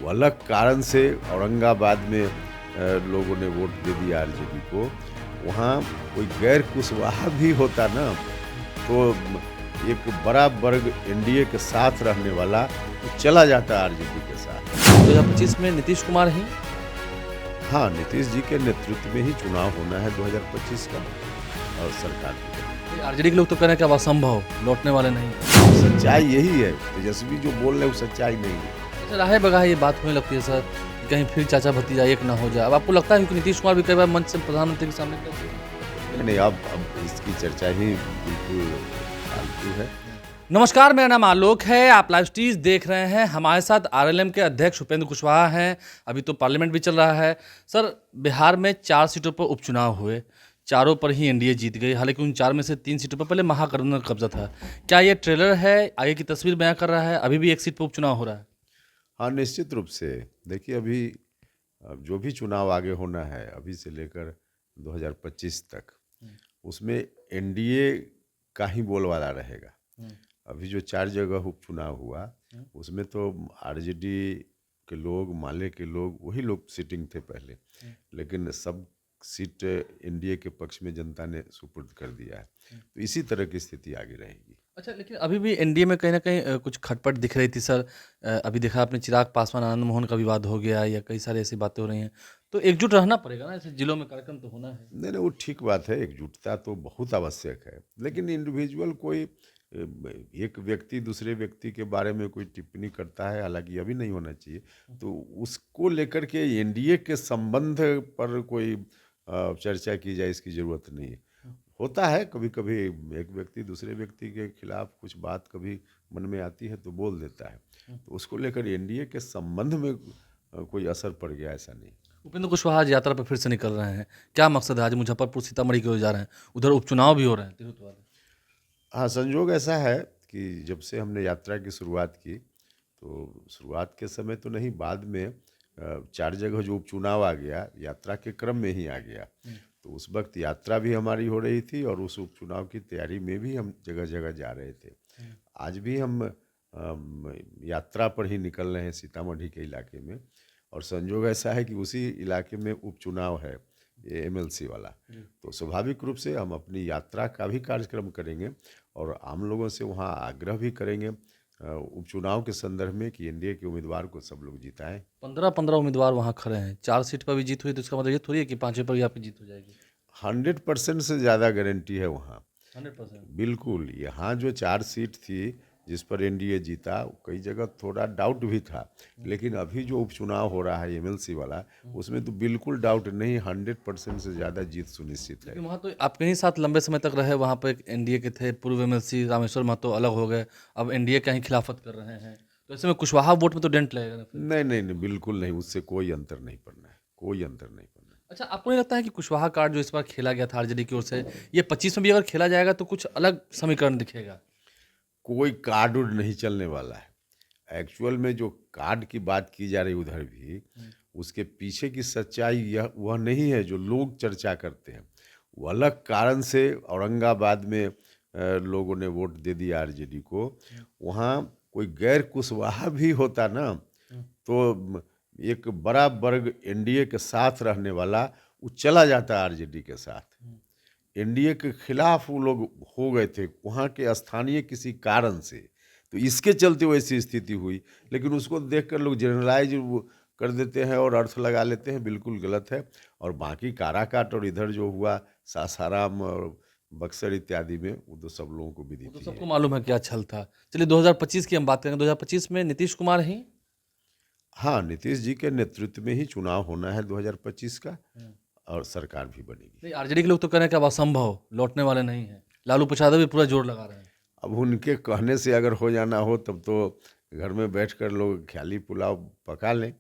अलग कारण से औरंगाबाद में लोगों ने वोट दे दिया आरजेडी को। वहाँ कोई गैर कुशवाहा भी होता ना तो एक बड़ा वर्ग एनडीए के साथ रहने वाला तो चला जाता आरजेडी के साथ। 2025 में नीतीश कुमार ही। हाँ, नीतीश जी के नेतृत्व में ही चुनाव होना है 2025 का और सरकार की। आरजेडी के लोग तो कह रहे हैं कि अब असंभव, लौटने वाले नहीं। सच्चाई यही है, तेजस्वी जो बोल रहे हैं वो सच्चाई नहीं है। अच्छा, राहे बगाहे ये बात होने लगती है सर कि कहीं फिर चाचा भतीजा एक ना हो जाए। अब आपको लगता है कि नीतीश कुमार भी कई बार मंच से प्रधानमंत्री के सामने कहते हैं? नहीं, अब इसकी चर्चा ही बिल्कुल फालतू है। नमस्कार, मेरा नाम आलोक है। आप लाइव स्टीज देख रहे हैं। हमारे साथ आरएलएम के अध्यक्ष उपेंद्र कुशवाहा हैं। अभी तो पार्लियामेंट भी चल रहा है। सर, बिहार में 4 सीटों पर उपचुनाव हुए, चारों पर ही एनडीए जीत गई। हालांकि उन 4 में से 3 सीटों पर पहले महागठबंधन का कब्जा था। क्या ये ट्रेलर है, आगे की तस्वीर बयां कर रहा है? अभी भी एक सीट पर उपचुनाव हो रहा है। हाँ, निश्चित रूप से। देखिए, अभी अब जो भी चुनाव आगे होना है अभी से लेकर 2025 तक, उसमें एनडीए का ही बोलबाला रहेगा। अभी जो 4 जगह उपचुनाव हुआ उसमें तो आरजेडी के लोग, माले के लोग, वही लोग सिटिंग थे पहले, लेकिन सब सीट एनडीए के पक्ष में जनता ने सुपुर्द कर दिया है। तो इसी तरह की स्थिति आगे रहेगी। अच्छा, लेकिन अभी भी एनडीए में कहीं ना कहीं कुछ खटपट दिख रही थी सर। अभी देखा आपने, चिराग पासवान आनंद मोहन का विवाद हो गया, या कई सारी ऐसी बातें हो रही हैं। तो एकजुट रहना पड़ेगा ना, ऐसे जिलों में कार्यक्रम तो होना है। नहीं नहीं, वो ठीक बात है, एकजुटता तो बहुत आवश्यक है, लेकिन इंडिविजुअल कोई एक व्यक्ति दूसरे व्यक्ति के बारे में कोई टिप्पणी करता है, हालांकि अभी नहीं होना चाहिए, तो उसको लेकर के एनडीए के संबंध पर कोई चर्चा की जाए, इसकी ज़रूरत नहीं है। होता है कभी कभी एक व्यक्ति दूसरे व्यक्ति के खिलाफ कुछ बात कभी मन में आती है तो बोल देता है, तो उसको लेकर एनडीए के संबंध में कोई असर पड़ गया ऐसा नहीं। उपेंद्र कुशवाहा आज यात्रा पर फिर से निकल रहे हैं। क्या मकसद है? आज मुजफ्फरपुर सीतामढ़ी की ओर जा रहे हैं, उधर उपचुनाव भी हो रहे हैं तिरहुत वाले। हाँ, संजोग ऐसा है कि जब से हमने यात्रा की शुरुआत की, तो शुरुआत के समय तो नहीं, बाद में 4 जगह जो उपचुनाव आ गया यात्रा के क्रम में ही आ गया। तो उस वक्त यात्रा भी हमारी हो रही थी और उस उपचुनाव की तैयारी में भी हम जगह जगह जा रहे थे। आज भी हम यात्रा पर ही निकल रहे हैं सीतामढ़ी के इलाके में, और संजोग ऐसा है कि उसी इलाके में उपचुनाव है, ये एमएलसी वाला। तो स्वाभाविक रूप से हम अपनी यात्रा का भी कार्यक्रम करेंगे और आम लोगों से वहाँ आग्रह भी करेंगे उपचुनाव के संदर्भ में कि एनडीए के उम्मीदवार को सब लोग जिताएं। 15 उम्मीदवार वहाँ खड़े हैं। 4 सीट पर भी जीत हुई तो इसका मतलब ये थोड़ी है कि 5वें पर भी आपकी जीत हो जाएगी। 100% से ज़्यादा गारंटी है वहाँ। 100%। बिल्कुल, यहाँ जो 4 सीट थी जिस पर एनडीए जीता, कई जगह थोड़ा डाउट भी था, लेकिन अभी जो उपचुनाव हो रहा है एमएलसी वाला, उसमें तो बिल्कुल डाउट नहीं, 100% से ज़्यादा जीत सुनिश्चित है। लेकिन वहाँ तो आपके ही साथ लंबे समय तक रहे। वहाँ पर एक एनडीए के थे, पूर्व एमएलसी रामेश्वर महतो अलग हो गए, अब एनडीए का ही खिलाफत कर रहे हैं। तो ऐसे में कुशवाहा वोट में तो डेंट लगेगा ना फिर। नहीं नहीं नहीं, बिल्कुल नहीं, उससे कोई अंतर नहीं पड़ना है, कोई अंतर नहीं पड़ना है। अच्छा, आपको नहीं लगता है कि कुशवाहा कार्ड जो इस बार खेला गया था आरजेडी की ओर से, ये 25 में भी अगर खेला जाएगा तो कुछ अलग समीकरण दिखेगा? कोई कार्ड उड नहीं चलने वाला है। एक्चुअल में जो कार्ड की बात की जा रही उधर भी, उसके पीछे की सच्चाई यह वह नहीं है जो लोग चर्चा करते हैं। वो अलग कारण से औरंगाबाद में लोगों ने वोट दे दिया आरजेडी को। वहाँ कोई गैर कुशवाहा भी होता ना तो एक बड़ा वर्ग एनडीए के साथ रहने वाला वो चला जाता आरजेडी के साथ। एनडीए के खिलाफ वो लोग हो गए थे वहाँ के स्थानीय किसी कारण से, तो इसके चलते वैसी स्थिति हुई। लेकिन उसको देखकर लोग जनरलाइज कर देते हैं और अर्थ लगा लेते हैं, बिल्कुल गलत है। और बाकी काराकाट और इधर जो हुआ सासाराम और बक्सर इत्यादि में, वो तो सब लोगों को वो विदित तो ही सबको है। मालूम है क्या छल था। चलिए 2025 की हम बात करेंगे। 2025 में नीतीश कुमार ही। हाँ, नीतीश जी के नेतृत्व में ही चुनाव होना है 2025 का और सरकार भी बनेगी। नहीं, आरजेडी के लोग तो कह रहे हैं कि अब असंभव, लौटने वाले नहीं हैं। लालू प्रसाद भी पूरा जोर लगा रहे हैं। अब उनके कहने से अगर हो जाना हो तब तो घर में बैठकर लोग ख्याली पुलाव पका लें।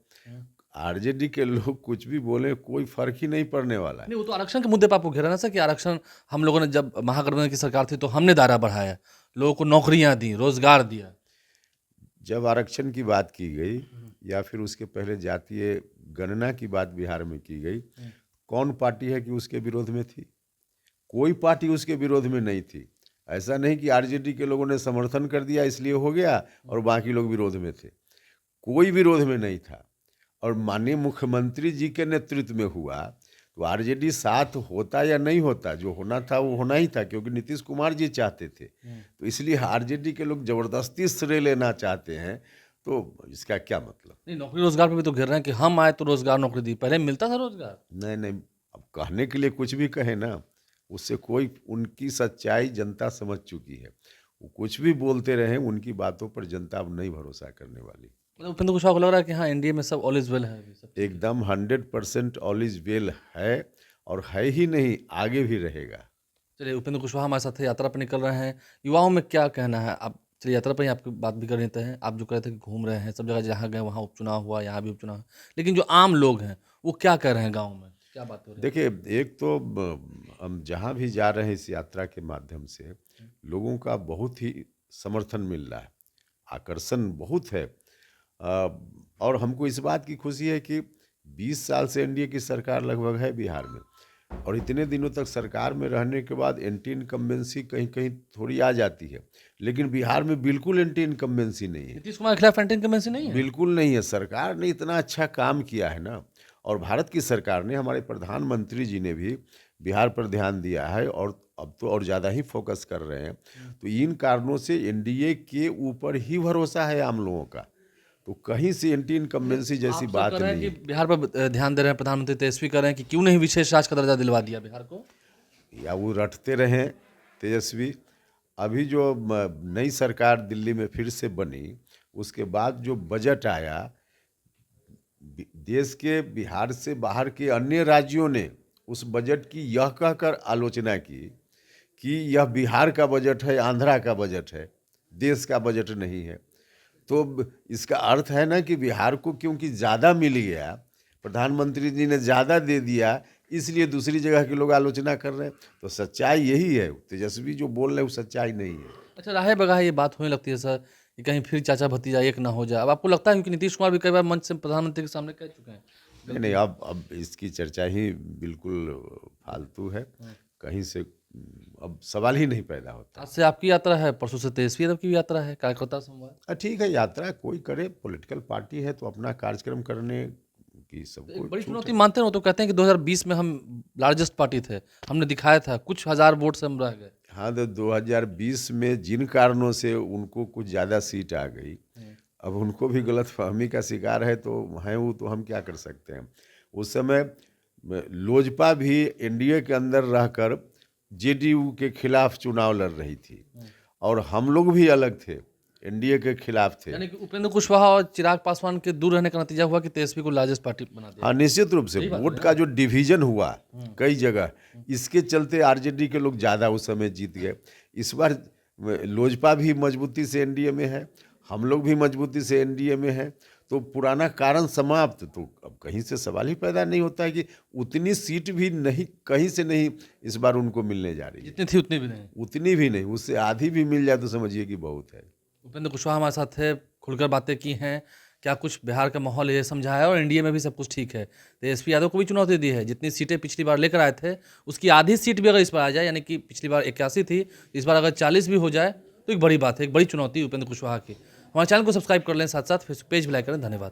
आरजेडी के लोग कुछ भी बोले, कोई फर्क ही नहीं पड़ने वाला है। नहीं, वो तो आरक्षण के मुद्दे पर आपको घेरा ना सर, कि आरक्षण हम लोगों ने, जब महागठबंधन की सरकार थी तो हमने दायरा बढ़ाया, लोगों को नौकरियां दी, रोजगार दिया। जब आरक्षण की बात की गई या फिर उसके पहले जातीय गणना की बात बिहार में की गई, कौन पार्टी है कि उसके विरोध में थी? कोई पार्टी उसके विरोध में नहीं थी। ऐसा नहीं कि आरजेडी के लोगों ने समर्थन कर दिया इसलिए हो गया और बाकी लोग विरोध में थे। कोई विरोध में नहीं था। और माननीय मुख्यमंत्री जी के नेतृत्व में हुआ, तो आरजेडी साथ होता या नहीं होता, जो होना था वो होना ही था, क्योंकि नीतीश कुमार जी चाहते थे। तो इसलिए आरजेडी के लोग जबरदस्ती श्रेय लेना चाहते हैं, तो इसका क्या मतलब? नहीं, नौकरी रोजगार पे भी तो घेर रहे हैं कि हम आए तो रोजगार नौकरी दी, पहले मिलता था रोजगार। नहीं नहीं, अब कहने के लिए कुछ भी कहे ना, उससे कोई, उनकी सच्चाई जनता समझ चुकी है। वो कुछ भी बोलते रहे, उनकी बातों पर जनता अब नहीं भरोसा करने वाली। मतलब उपेंद्र कुशवाहा को लग रहा है कि हाँ एनडीए में सब ऑल इज वेल है अभी सब। एकदम 100% ऑल इज वेल है, और है ही नहीं, आगे भी रहेगा। चलिए, उपेंद्र कुशवाहा हमारे साथ यात्रा पर निकल रहे हैं, युवाओं में क्या कहना है? आप चलिए यात्रा पर ही आपकी बात भी कर लेते हैं। आप जो कह रहे थे कि घूम रहे हैं सब जगह, जहाँ गए वहाँ उपचुनाव हुआ, यहाँ भी उपचुनाव, लेकिन जो आम लोग हैं वो क्या कह रहे हैं गाँव में, क्या बात हो रही है? देखिए, एक तो हम जहाँ भी जा रहे हैं इस यात्रा के माध्यम से लोगों का बहुत ही समर्थन मिल रहा है, आकर्षण बहुत है। और हमको इस बात की खुशी है कि 20 साल से एनडीए की सरकार लगभग है बिहार में, और इतने दिनों तक सरकार में रहने के बाद एंटी इनकम्बेंसी कहीं कहीं थोड़ी आ जाती है, लेकिन बिहार में बिल्कुल एंटी इनकम्बेंसी नहीं है। नीतीश कुमार के खिलाफ एंटी इनकम्बेंसी नहीं है? बिल्कुल नहीं है। सरकार ने इतना अच्छा काम किया है ना, और भारत की सरकार ने, हमारे प्रधानमंत्री जी ने भी बिहार पर ध्यान दिया है, और अब तो और ज़्यादा ही फोकस कर रहे हैं। तो इन कारणों से एनडीए के ऊपर ही भरोसा है आम लोगों का, तो कहीं से एंटी इनकम्बेंसी जैसी आप सब बात कह रहे हैं नहीं कि है। बिहार पर ध्यान दे रहे हैं, प्रधानमंत्री तेजस्वी कह रहे हैं कि क्यों नहीं विशेष राज्य का दर्जा दिलवा दिया बिहार को। या वो रटते रहें तेजस्वी। अभी जो नई सरकार दिल्ली में फिर से बनी, उसके बाद जो बजट आया, देश के बिहार से बाहर के अन्य राज्यों ने उस बजट की यह कहकर आलोचना की कि यह बिहार का बजट है, आंध्रा का बजट है, देश का बजट नहीं है। तो इसका अर्थ है ना कि बिहार को क्योंकि ज़्यादा मिल गया, प्रधानमंत्री जी ने ज़्यादा दे दिया, इसलिए दूसरी जगह के लोग आलोचना कर रहे हैं। तो सच्चाई यही है, तेजस्वी जो बोल रहे हैं वो सच्चाई नहीं है। अच्छा, राहे बगाहे ये बात होने लगती है सर कि कहीं फिर चाचा भतीजा एक ना हो जाए। अब आपको लगता है, क्योंकि नीतीश कुमार भी कई बार मंच से प्रधानमंत्री के सामने कह चुके हैं। नहीं नहीं, अब इसकी चर्चा ही बिल्कुल फालतू है। कहीं से अब सवाल ही नहीं पैदा होता। आज से आपकी यात्रा है, परसों से तेजस्वी यादव की भी यात्रा है, कार्यकर्ता संवाद। ठीक है, यात्रा कोई करे, पॉलिटिकल पार्टी है तो अपना कार्यक्रम करने की एक सबको बड़ी छूट चुनौती है। मानते हैं वो तो कहते हैं कि 2020 में हम लार्जेस्ट पार्टी थे, हमने दिखाया था, कुछ हजार वोट से हम रह गए। हाँ, तो 2020 में जिन कारणों से उनको कुछ ज़्यादा सीट आ गई, अब उनको भी गलतफहमी का शिकार है तो हैं वो, तो हम क्या कर सकते हैं। उस समय लोजपा भी एनडीए के अंदर रहकर जेडीयू के खिलाफ चुनाव लड़ रही थी, और हम लोग भी अलग थे, एनडीए के खिलाफ थे। यानी कि उपेंद्र कुशवाहा और चिराग पासवान के दूर रहने का नतीजा हुआ कि तेजस्वी को लार्जेस्ट पार्टी बना दिया। हाँ, निश्चित रूप से वोट का जो डिवीजन हुआ कई जगह, इसके चलते आरजेडी के लोग ज़्यादा उस समय जीत गए। इस बार लोजपा भी मजबूती से एनडीए में है, हम लोग भी मजबूती से एनडीए में है, तो पुराना कारण समाप्त। तो अब कहीं से सवाल ही पैदा नहीं होता है कि उतनी सीट भी नहीं, कहीं से नहीं इस बार उनको मिलने जा रही है। जितनी थी उतनी भी नहीं। उतनी भी नहीं, उससे आधी भी मिल जाए तो समझिए कि बहुत है। उपेंद्र कुशवाहा हमारे साथ है, खुलकर बातें की हैं, क्या कुछ बिहार का माहौल ये समझाया, और एनडीए में भी सब कुछ ठीक है। तेजस्वी यादव को भी चुनौती दी है, जितनी सीटें पिछली बार लेकर आए थे उसकी आधी सीट भी अगर इस बार आ जाए, यानी कि पिछली बार 81 थी, इस बार अगर 40 भी हो जाए तो एक बड़ी बात है, एक बड़ी चुनौती उपेंद्र कुशवाहा की। हमारे चैनल को सब्सक्राइब कर लें, साथ साथ फेसबुक पेज भी लाइक करें। धन्यवाद।